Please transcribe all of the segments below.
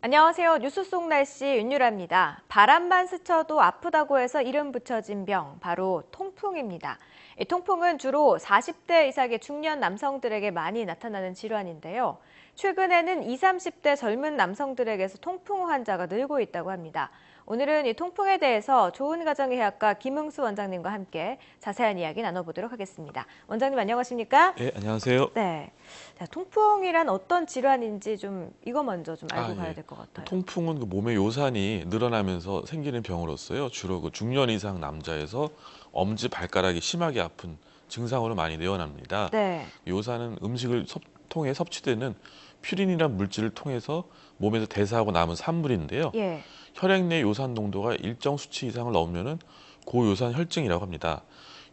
안녕하세요. 뉴스 속 날씨 윤유라입니다. 바람만 스쳐도 아프다고 해서 이름 붙여진 병, 바로 통풍입니다. 이 통풍은 주로 40대 이상의 중년 남성들에게 많이 나타나는 질환인데요. 최근에는 20, 30대 젊은 남성들에게서 통풍 환자가 늘고 있다고 합니다. 오늘은 이 통풍에 대해서 좋은가정의학과 김흥수 원장님과 함께 자세한 이야기 나눠보도록 하겠습니다. 원장님 안녕하십니까? 네, 안녕하세요. 네. 자, 통풍이란 어떤 질환인지 이거 먼저 알고 가야 예. 될 것 같아요. 통풍은 몸의 요산이 늘어나면서 생기는 병으로서요. 주로 중년 이상 남자에서 엄지 발가락이 심하게 아픈 증상으로 많이 내어납니다. 네. 요산은 음식을 통해 섭취되는 퓨린이란 물질을 통해서 몸에서 대사하고 남은 산물인데요. 예. 혈액 내 요산 농도가 일정 수치 이상을 넘으면은 고요산 혈증이라고 합니다.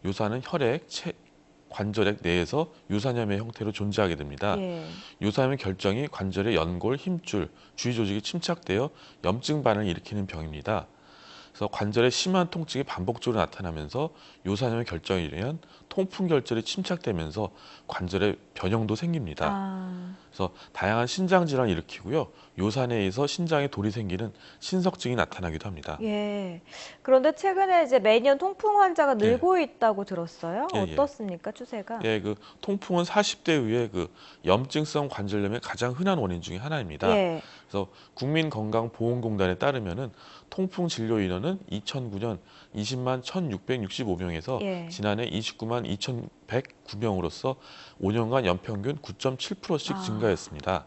요산은 혈액, 관절액 내에서 요산염의 형태로 존재하게 됩니다. 예. 요산염 결정이 관절의 연골, 힘줄, 주위 조직이 침착되어 염증 반응을 일으키는 병입니다. 그래서 관절에 심한 통증이 반복적으로 나타나면서 요산염의 결정에 의한 통풍 결절이 침착되면서 관절에 변형도 생깁니다. 아, 그래서 다양한 신장 질환을 일으키고요. 요산에 의해서 신장에 돌이 생기는 신석증이 나타나기도 합니다. 예. 그런데 최근에 이제 매년 통풍 환자가 예, 늘고 있다고 들었어요. 예, 예. 어떻습니까, 추세가? 예, 통풍은 40대 이후에 염증성 관절염의 가장 흔한 원인 중에 하나입니다. 예. 그래서 국민건강보험공단에 따르면은 통풍 진료 인원은 2009년 20만 1,665명에서 예. 지난해 29만 2,109명으로서 5년간 연평균 9.7%씩 아, 증가했습니다.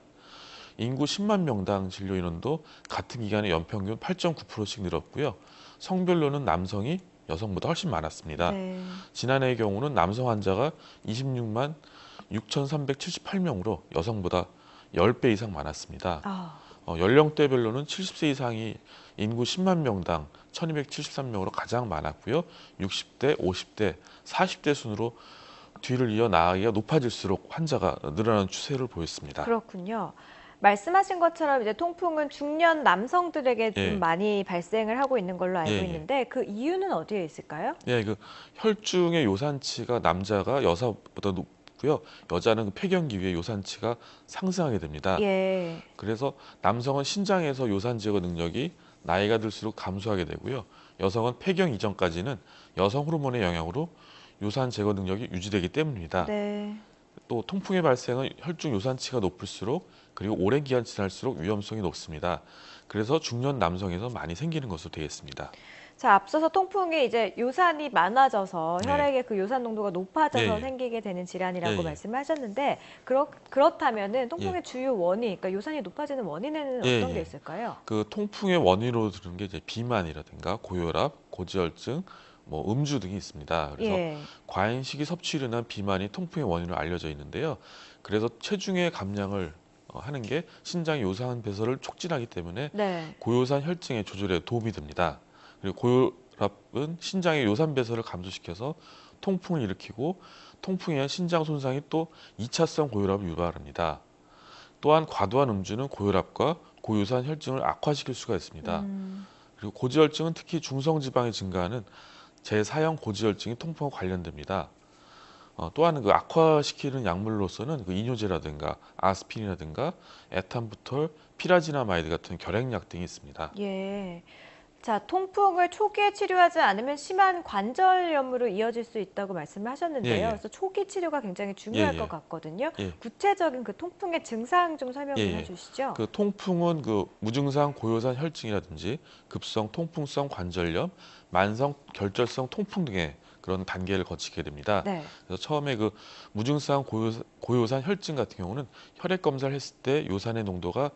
인구 10만 명당 진료 인원도 같은 기간에 연평균 8.9%씩 늘었고요. 성별로는 남성이 여성보다 훨씬 많았습니다. 네. 지난해의 경우는 남성 환자가 26만 6,378명으로 여성보다 10배 이상 많았습니다. 아, 연령대별로는 70세 이상이 인구 10만 명당 1,273명으로 가장 많았고요. 60대, 50대, 40대 순으로 뒤를 이어 나이가 높아질수록 환자가 늘어나는 추세를 보였습니다. 그렇군요. 말씀하신 것처럼 이제 통풍은 중년 남성들에게 좀 예, 많이 발생을 하고 있는 걸로 예, 알고 예. 있는데 그 이유는 어디에 있을까요? 예, 혈중의 요산치가 남자가 여자보다 높고요. 여자는 폐경기 위해 요산치가 상승하게 됩니다. 예. 그래서 남성은 신장에서 요산 제거 능력이 나이가 들수록 감소하게 되고요. 여성은 폐경 이전까지는 여성 호르몬의 영향으로 요산 제거 능력이 유지되기 때문입니다. 네. 또 통풍의 발생은 혈중 요산치가 높을수록 그리고 오랜 기간 지날수록 위험성이 높습니다. 그래서 중년 남성에서 많이 생기는 것으로 되겠습니다. 자, 앞서서 통풍이 이제 요산이 많아져서 네. 혈액의 그 요산 농도가 예, 높아져서 예. 생기게 되는 예, 질환이라고 예. 말씀하셨는데 그렇다면은 예. 통풍의 주요 원인, 그러니까 요산이 높아지는 원인에는 예, 어떤 게 예. 있을까요? 통풍의 원인으로 들은 게 이제 비만이라든가 고혈압, 고지혈증, 음주 등이 있습니다. 그래서 예. 과잉 식이 섭취로 인한 비만이 통풍의 원인으로 알려져 있는데요. 그래서 체중의 감량을 하는 게 신장 요산 배설을 촉진하기 때문에 네. 고요산 혈증의 조절에 도움이 됩니다. 그리고 고혈압은 신장의 요산 배설을 감소시켜서 통풍을 일으키고 통풍에 의한 신장 손상이 또 2차성 고혈압을 유발합니다. 또한 과도한 음주는 고혈압과 고요산 혈증을 악화시킬 수가 있습니다. 음, 그리고 고지혈증은 특히 중성지방이 증가하는 제4형 고지혈증이 통풍과 관련됩니다. 또한 악화시키는 약물로서는 이뇨제라든가 아스피린이라든가 에탄부톨, 피라지나마이드 같은 결핵약 등이 있습니다. 예. 자, 통풍을 초기에 치료하지 않으면 심한 관절염으로 이어질 수 있다고 말씀을 예, 하셨는데요. 예, 그래서 초기 치료가 굉장히 예, 중요할 것 예, 같거든요. 예, 구체적인 그 통풍의 증상 좀 설명 예, 좀 예. 해주시죠. 통풍은 무증상 고요산 혈증이라든지 급성 통풍성 관절염, 만성 결절성 통풍 등의 그런 단계를 거치게 됩니다. 네. 그래서 처음에 무증상 고요산 혈증 같은 경우는 혈액 검사를 했을 때 요산의 농도가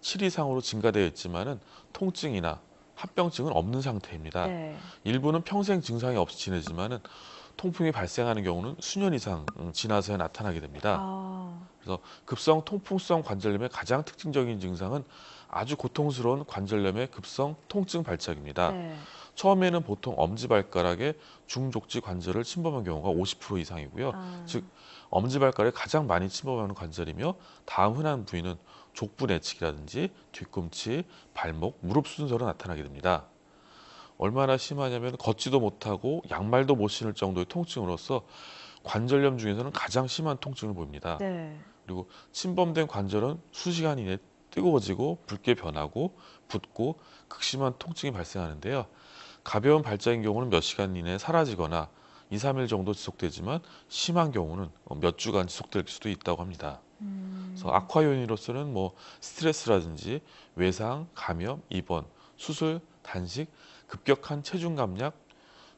7 이상으로 증가되어 있지만은 통증이나 합병증은 없는 상태입니다. 네. 일부는 평생 증상이 없이 지내지만은 통풍이 발생하는 경우는 수년 이상 지나서야 나타나게 됩니다. 아, 그래서 급성 통풍성 관절염의 가장 특징적인 증상은 아주 고통스러운 관절염의 급성 통증 발작입니다. 네. 처음에는 보통 엄지발가락의 중족지 관절을 침범한 경우가 50% 이상이고요. 아, 즉 엄지발가락이 가장 많이 침범하는 관절이며 다음 흔한 부위는 족부 내측이라든지 뒤꿈치, 발목, 무릎 순서로 나타나게 됩니다. 얼마나 심하냐면 걷지도 못하고 양말도 못 신을 정도의 통증으로서 관절염 중에서는 가장 심한 통증을 보입니다. 네. 그리고 침범된 관절은 수시간 이내 뜨거워지고 붉게 변하고 붓고 극심한 통증이 발생하는데요. 가벼운 발작인 경우는 몇 시간 이내에 사라지거나 2, 3일 정도 지속되지만 심한 경우는 몇 주간 지속될 수도 있다고 합니다. 그래서 악화 요인으로서는 뭐 스트레스라든지 외상, 감염, 입원, 수술, 단식, 급격한 체중 감량,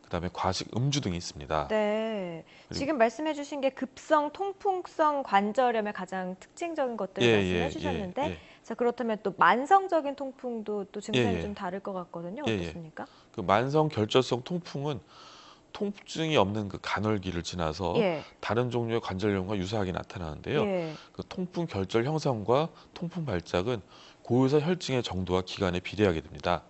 그다음에 과식, 음주 등이 있습니다. 네. 그리고 지금 말씀해 주신 게 급성 통풍성 관절염의 가장 특징적인 것들을 예, 말씀해 예, 예, 주셨는데, 예, 자, 그렇다면 또 만성적인 통풍도 또 예, 증상이 좀 예, 다를 것 같거든요. 예, 예. 어떻습니까? 그 만성 결절성 통풍은 통증이 없는 그 간헐기를 지나서 예, 다른 종류의 관절염과 유사하게 나타나는데요. 예. 그 통풍 결절 형성과 통풍 발작은 고유사 혈증의 정도와 기간에 비례하게 됩니다.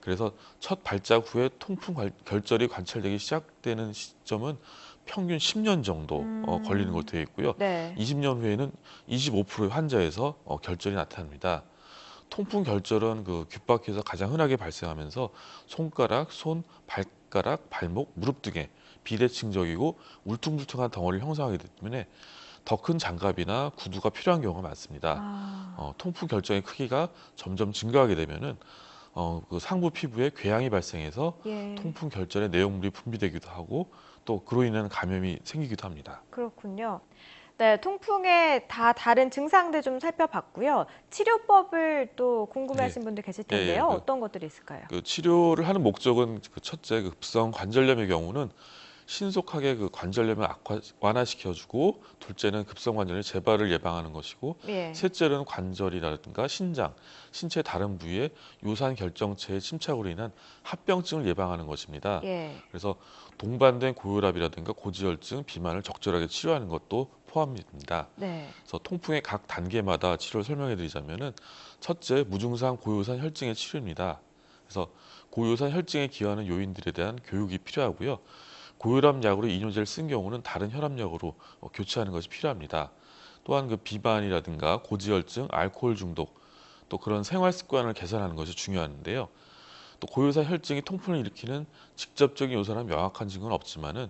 그래서 첫 발작 후에 통풍 결절이 관찰되기 시작되는 시점은 평균 10년 정도 걸리는 것으로 되어 있고요. 네. 20년 후에는 25%의 환자에서 결절이 나타납니다. 통풍 결절은 그 귓바퀴에서 가장 흔하게 발생하면서 손가락, 손, 발가락, 발목, 무릎 등에 비대칭적이고 울퉁불퉁한 덩어리를 형성하기 때문에 더 큰 장갑이나 구두가 필요한 경우가 많습니다. 아, 통풍 결정의 크기가 점점 증가하게 되면은 그 상부 피부에 궤양이 발생해서 예. 통풍 결절의 내용물이 분비되기도 하고 또 그로 인한 감염이 생기기도 합니다. 그렇군요. 네, 통풍의 다 다른 증상들 좀 살펴봤고요. 치료법을 또 예, 궁금해하신 분들 계실 예, 예. 텐데요. 어떤 것들이 있을까요? 그 치료를 하는 목적은 그 첫째, 그 급성 관절염의 경우는 신속하게 그 관절염을 완화시켜주고, 둘째는 급성 관절염 재발을 예방하는 것이고, 예, 셋째는 관절이라든가 신장, 신체 다른 부위의 요산 결정체의 침착으로 인한 합병증을 예방하는 것입니다. 예. 그래서 동반된 고혈압이라든가 고지혈증, 비만을 적절하게 치료하는 것도 포함됩니다. 네. 그래서 통풍의 각 단계마다 치료를 설명해 드리자면은 첫째, 무증상 고요산 혈증의 치료입니다. 그래서 고요산 혈증에 기여하는 요인들에 대한 교육이 필요하고요. 고혈압 약으로 이뇨제를 쓴 경우는 다른 혈압약으로 교체하는 것이 필요합니다. 또한 그 비만이라든가 고지혈증, 알코올 중독, 또 그런 생활 습관을 개선하는 것이 중요한데요. 또 고요산 혈증이 통풍을 일으키는 직접적인 요소나 명확한 증거는 없지만은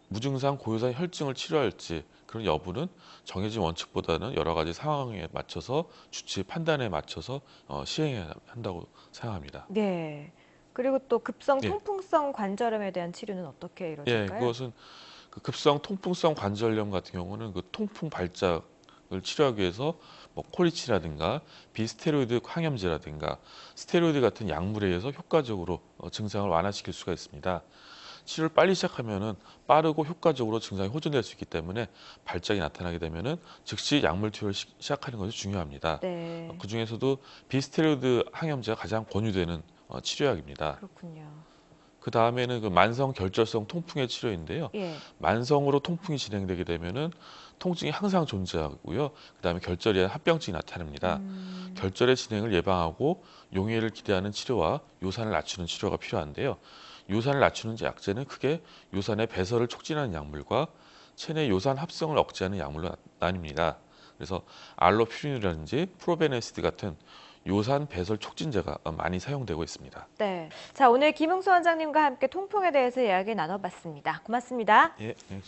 무증상 고요산 혈증을 치료할지 그런 여부는 정해진 원칙보다는 여러 가지 상황에 맞춰서 주치 판단에 맞춰서 시행해야 한다고 생각합니다. 네. 그리고 또 급성 예, 통풍성 관절염에 대한 치료는 어떻게 예, 이루어질까요? 그것은 그 급성 통풍성 관절염 같은 경우는 그 통풍 발작을 치료하기 위해서 뭐 콜리치라든가 비스테로이드 항염제라든가 스테로이드 같은 약물에 의해서 효과적으로 증상을 완화시킬 수가 있습니다. 치료를 빨리 시작하면은 빠르고 효과적으로 증상이 호전될 수 있기 때문에 발작이 나타나게 되면은 즉시 약물 투여를 시작하는 것이 중요합니다. 네. 그 중에서도 비스테로이드 항염제가 가장 권유되는 치료약입니다. 그렇군요. 그 다음에는 그 만성 결절성 통풍의 치료인데요. 예. 만성으로 통풍이 진행되게 되면은 통증이 항상 존재하고요. 그 다음에 결절에 합병증이 나타납니다. 음, 결절의 진행을 예방하고 용해를 기대하는 치료와 요산을 낮추는 치료가 필요한데요. 요산을 낮추는 약제는 크게 요산의 배설을 촉진하는 약물과 체내 요산 합성을 억제하는 약물로 나뉩니다. 그래서 알로퓨린이라든지 프로베네시드 같은 요산 배설 촉진제가 많이 사용되고 있습니다. 네. 자, 오늘 김흥수 원장님과 함께 통풍에 대해서 이야기 나눠봤습니다. 고맙습니다. 예, 네.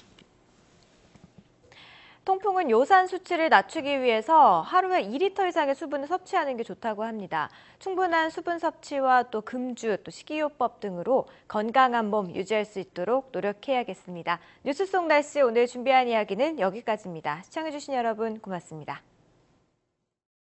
통풍은 요산 수치를 낮추기 위해서 하루에 2리터 이상의 수분을 섭취하는 게 좋다고 합니다. 충분한 수분 섭취와 또 금주, 또 식이요법 등으로 건강한 몸 유지할 수 있도록 노력해야겠습니다. 뉴스 속 날씨 오늘 준비한 이야기는 여기까지입니다. 시청해주신 여러분 고맙습니다.